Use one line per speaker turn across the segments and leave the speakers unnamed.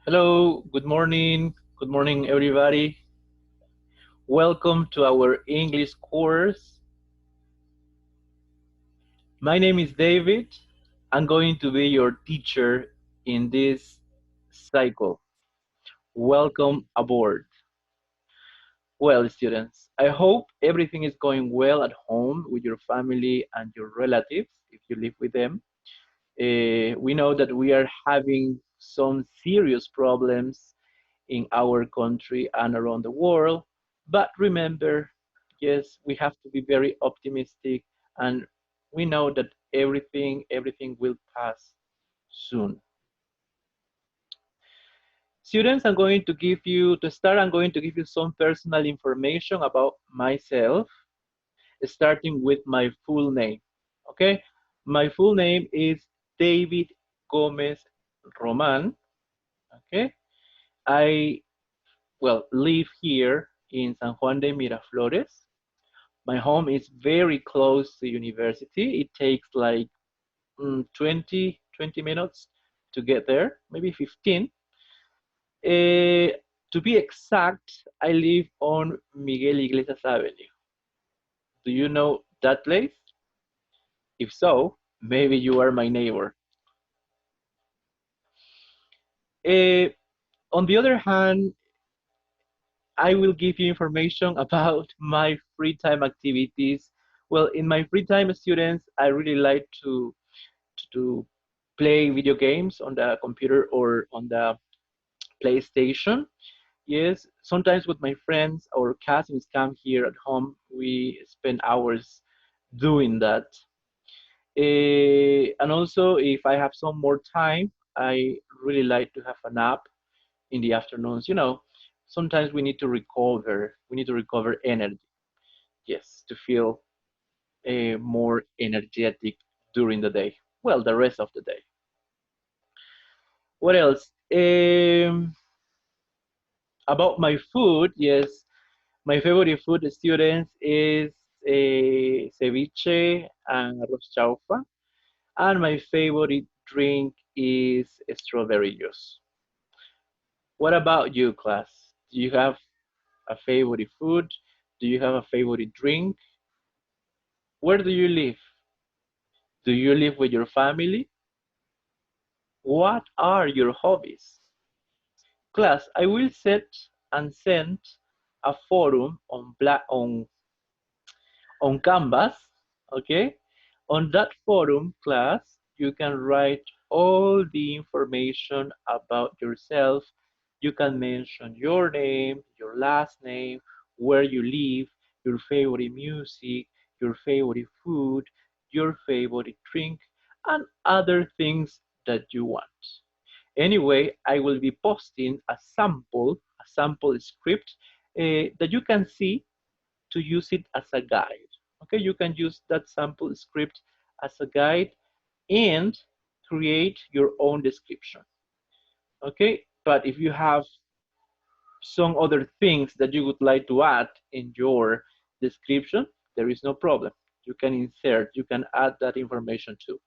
Hello, good morning. Good morning, everybody. Welcome to our English course. My name is David. I'm going to be your teacher in this cycle. Welcome aboard. Well, students, I hope everything is going well at home with your family and your relatives if you live with them. We know that we are having some serious problems in our country and around the world. But remember, yes, we have to be very optimistic, and we know that everything will pass soon. Students, I'm going to give you some personal information about myself, starting with my full name. Okay? My full name is David Gomez Roman. Okay? I live here in San Juan de Miraflores. My home is very close to university. It takes like 20 minutes to get there, maybe 15. To be exact, I live on Miguel Iglesias Avenue. Do you know that place? If so, maybe you are my neighbor. Uh, on the other hand, I will give you information about my free time activities. Well, in my free time, students, I really like to play video games on the computer or on the PlayStation. Yes, sometimes with my friends or cousins come here at home, we spend hours doing that. And also, if I have some more time, I really like to have a nap in the afternoons. Sometimes we need to recover. We need to recover energy. Yes, to feel more energetic during the day. Well, the rest of the day. What else? About my food, yes, my favorite food, students, is ceviche and arroz chaufa, and my favorite drink is strawberry juice. What about you, class? Do you have a favorite food? Do you have a favorite drink? Where do you live? Do you live with your family? What are your hobbies? Class, I will set and send a forum on Canvas, okay? On that forum, class, you can write all the information about yourself. You can mention your name, your last name, where you live, your favorite music, your favorite food, your favorite drink, and other things that you want. Anyway, I will be posting a sample script that you can see to use it as a guide. Okay, you can use that sample script as a guide and create your own description. Okay, but if you have some other things that you would like to add in your description, there is no problem. You can insert, you can add that information too.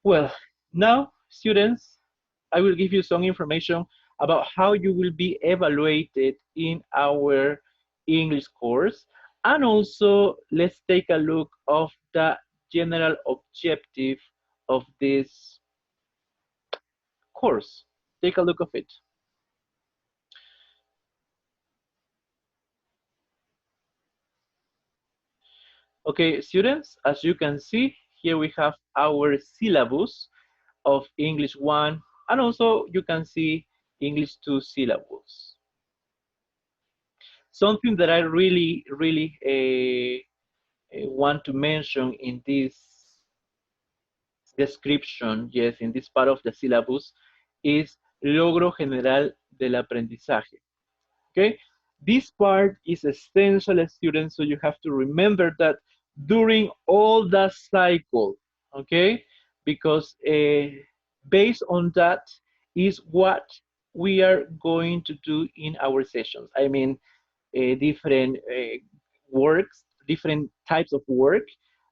Well, now, students, I will give you some information about how you will be evaluated in our English course. And also, let's take a look of the general objective of this course. Take a look of it. Okay, students, as you can see, here we have our syllabus of English 1, and also you can see English 2 syllabus. Something that I really want to mention in this description, yes, in this part of the syllabus, is logro general del aprendizaje. Okay, this part is essential, students, so you have to remember that during all the cycle, okay, because based on that is what we are going to do in our sessions. I mean, different works, different types of work,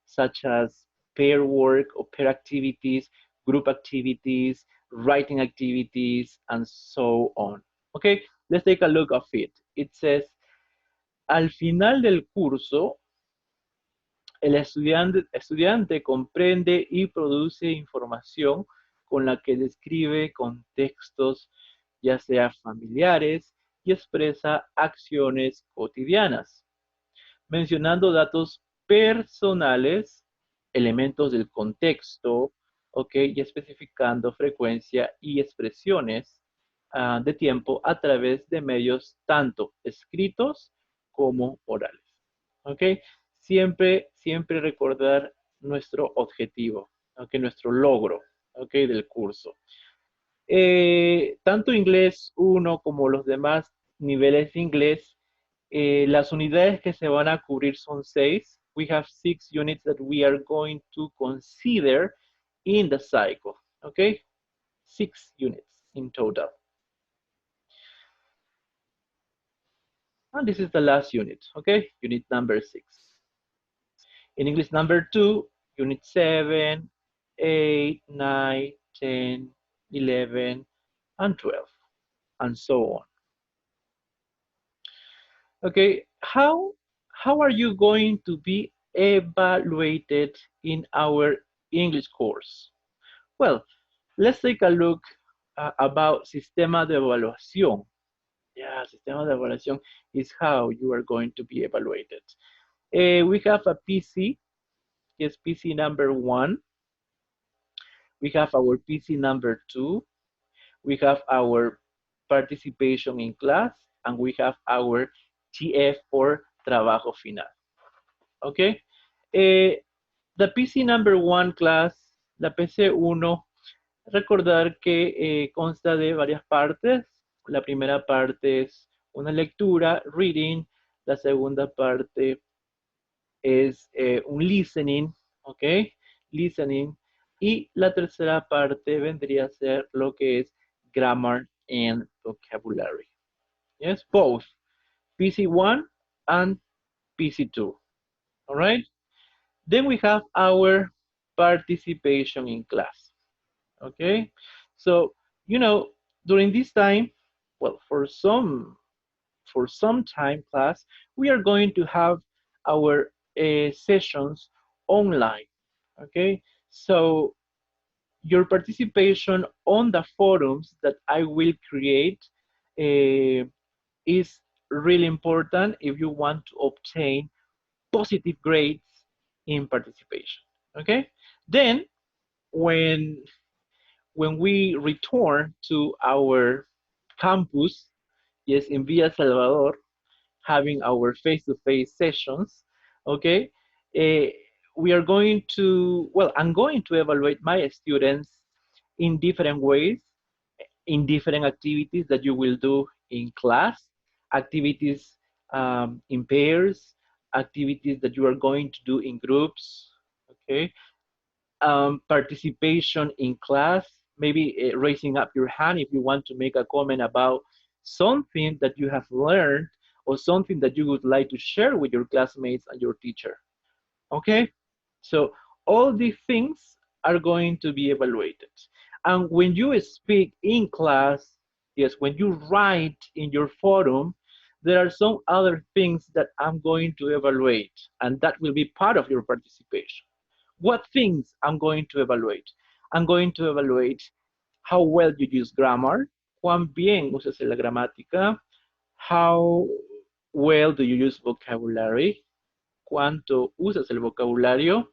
such as pair work or pair activities, group activities, writing activities, and so on. Okay, let's take a look of it. It says, al final del curso, el estudiante comprende y produce información con la que describe contextos, ya sea familiares, y expresa acciones cotidianas, mencionando datos personales, elementos del contexto, ¿ok? Y especificando frecuencia y expresiones de tiempo a través de medios tanto escritos como orales, ¿ok? Siempre recordar nuestro objetivo, ¿ok? Nuestro logro, ¿ok? Del curso. Tanto inglés 1 como los demás niveles de inglés, las unidades que se van a cubrir son 6. We have 6 units that we are going to consider in the cycle, okay? 6 units in total. And this is the last unit, okay? Unit number 6. In English number 2, unit 7, 8, 9, 10, 11, and 12, and so on. Okay, how are you going to be evaluated in our English course? Well, let's take a look about sistema de evaluación. Yeah, sistema de evaluación is how you are going to be evaluated. We have a PC, yes, PC number 1. We have our PC number 2. We have our participation in class, and we have our TF or trabajo final. Okay. The PC number 1 class, la PC 1, recordar que consta de varias partes. La primera parte es una lectura, reading. La segunda parte es un listening, ¿ok? Listening. Y la tercera parte vendría a ser lo que es grammar and vocabulary. Yes, both PC1 and PC2. All right. Then we have our participation in class. Okay. So, you know, during this time, well, for some time class, we are going to have our sessions online. Okay. So your participation on the forums that I will create is really important if you want to obtain positive grades in participation. Okay. Then when we return to our campus, yes, in Villa Salvador, having our face-to-face sessions, okay, we are going to, well, I'm going to evaluate my students in different ways, in different activities that you will do in class, activities in pairs, activities that you are going to do in groups, okay, participation in class, maybe raising up your hand if you want to make a comment about something that you have learned or something that you would like to share with your classmates and your teacher. Okay, so all these things are going to be evaluated. And when you speak in class, yes, when you write in your forum, there are some other things that I'm going to evaluate, and that will be part of your participation. What things I'm going to evaluate? I'm going to evaluate how well you use grammar, cuán bien usas la gramática, how well do you use vocabulary, cuánto usas el vocabulario,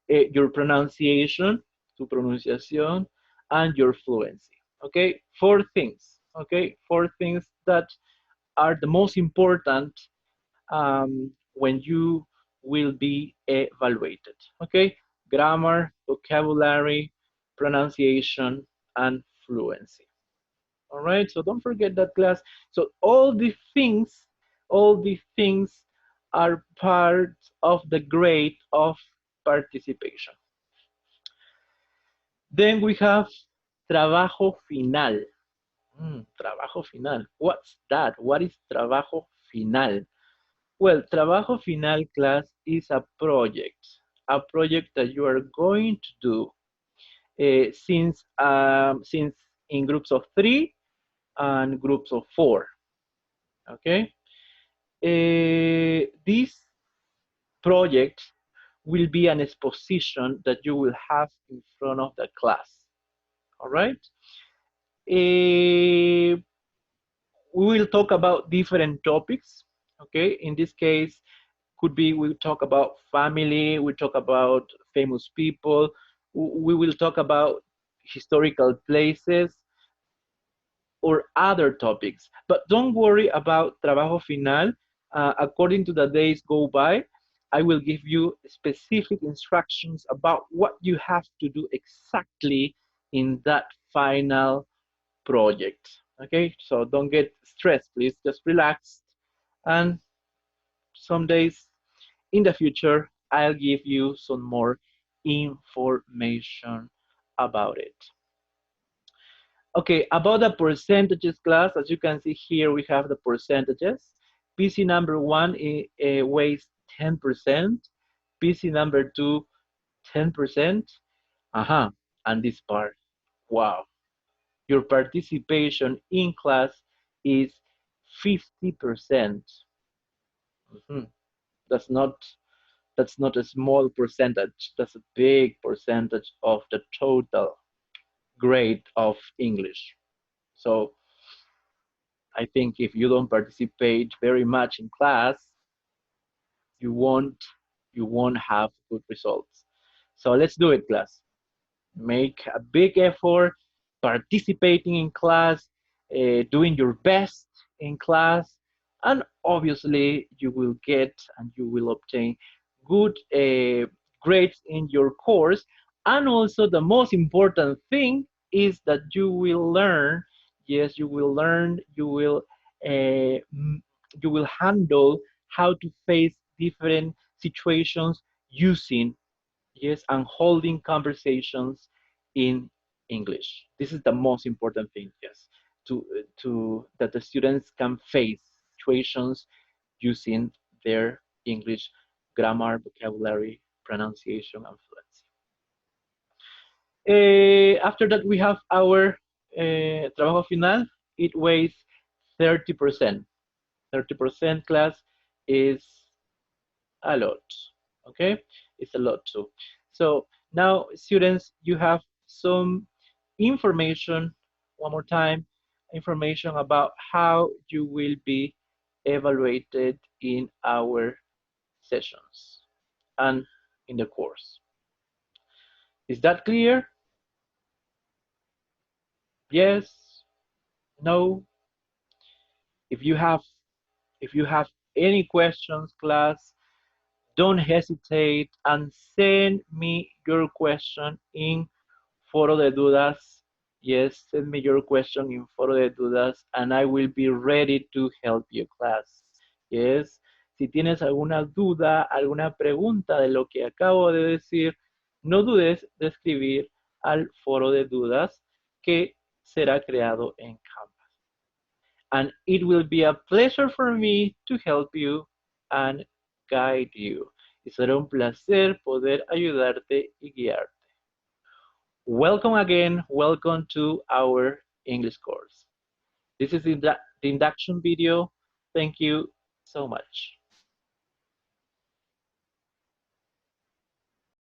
your pronunciation, tu pronunciación, and your fluency. Okay, 4 things. Okay, 4 things that are the most important when you will be evaluated. Okay, grammar, vocabulary, pronunciation, and fluency. All right, so don't forget that class. So all these things are part of the grade of participation. Then we have trabajo final. Trabajo final. What's that? What is trabajo final? Well, trabajo final class is a project that you are going to do since in groups of 3 and groups of 4. Okay. This project will be an exposition that you will have in front of the class. All right. We will talk about different topics. Okay. In this case, could be we talk about family, we talk about famous people, we will talk about historical places or other topics. But don't worry about trabajo final. According to the days go by, I will give you specific instructions about what you have to do exactly in that final project. Okay, so don't get stressed, please. Just relax, and some days in the future, I'll give you some more information about it. Okay, about the percentages class, as you can see here, we have the percentages. PC number 1 weighs 10%, PC number 2, 10%. And this part, wow. Your participation in class is 50%. That's not That's not a small percentage, that's a big percentage of the total grade of English. So I think if you don't participate very much in class, you won't have good results. So let's do it, class. Make a big effort participating in class, doing your best in class, and obviously you will get and you will obtain good grades in your course. And also the most important thing is that you will learn, yes, you will learn, you will handle how to face different situations using, yes, and holding conversations in English. This is the most important thing, yes, to that the students can face situations using their English grammar, vocabulary, pronunciation, and fluency. After that, we have our trabajo final. It weighs 30%. 30% class is a lot. Okay, it's a lot too. So now, students, you have some information, one more time, information about how you will be evaluated in our sessions and in the course. Is that clear? Yes? No? If you have any questions, class, don't hesitate and send me your question in Foro de Dudas. Yes, send me your question in Foro de Dudas and I will be ready to help you, class. Yes, si tienes alguna duda, alguna pregunta de lo que acabo de decir, no dudes de escribir al Foro de Dudas que será creado en Canvas. And it will be a pleasure for me to help you and guide you. Y será un placer poder ayudarte y guiarte. Welcome again, welcome to our English course. This is the induction video. Thank you so much.